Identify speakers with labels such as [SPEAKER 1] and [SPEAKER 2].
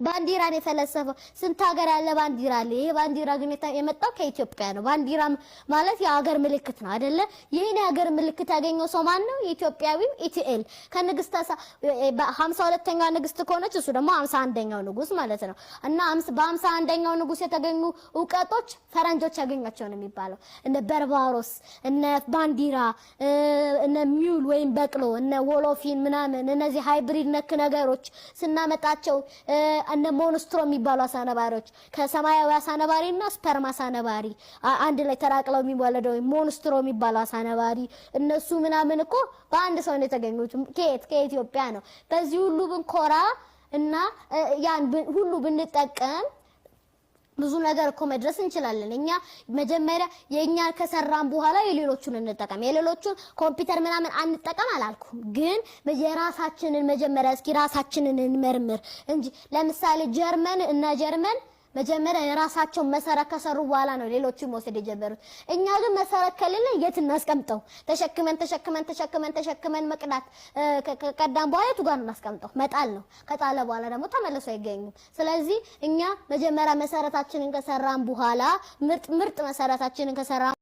[SPEAKER 1] ባንዲራን የፈለሰፈው ስንት ሀገር ያለ ባንዲራ አለ። ይሄ ባንዲራ ግን የመጣው ከኢትዮጵያ ነው። ባንዲራ ማለት የሀገር ምልክት ነው አይደለ? ይሄን የሀገር ምልክት ያገኘው ሰው ማን ነው? ኢትዮጵያዊው ኢቲኤል ከንግስት 52ኛው ንግስት ከሆነች እሱ ደግሞ 51ኛው ንጉስ ማለት ነው። እና በ51ኛው ንጉስ የተገኙ ዕውቀቶች ፈረንጆች ያገኛቸው ነው የሚባለው። እነ በርባሮስ፣ እነ ባንዲራ፣ እነ ሚውል ወይም በቅሎ፣ እነ ወሎፊን ምናምን እነዚህ ሃይብሪድ ነክ ነገሮች ስናመጣቸው እነ ሞንስትሮ የሚባሉ አሳነባሪዎች ከሰማያዊ አሳነባሪና ስፐርም አሳነባሪ አንድ ላይ ተራቅለው የሚወለደው ሞንስትሮ የሚባሉ አሳነባሪ እነሱ ምናምን እኮ በአንድ ሰው ነው የተገኙት። ከኢትዮጵያ ነው። በዚህ ሁሉ ብንኮራ እና ያን ሁሉ ብንጠቀም ብዙ ነገር እኮ መድረስ እንችላለን። እኛ መጀመሪያ የኛ ከሰራን በኋላ የሌሎቹን እንጠቀም። የሌሎቹን ኮምፒውተር ምናምን አንጠቀም አላልኩም፣ ግን የራሳችንን መጀመሪያ እስኪ ራሳችንን እንመርምር እንጂ ለምሳሌ ጀርመን መጀመሪያ የራሳቸው መሰረት ከሰሩ በኋላ ነው ሌሎቹ መውሰድ የጀመሩት። እኛ ግን መሰረት ከሌለ የት እናስቀምጠው? ተሸክመን መቅዳት ከቀዳም በኋላ የቱ ጋር እናስቀምጠው? መጣል ነው። ከጣለ በኋላ ደግሞ ተመልሶ አይገኝም። ስለዚህ እኛ መጀመሪያ መሰረታችንን ከሰራን በኋላ ምርጥ መሰረታችንን ከሰራን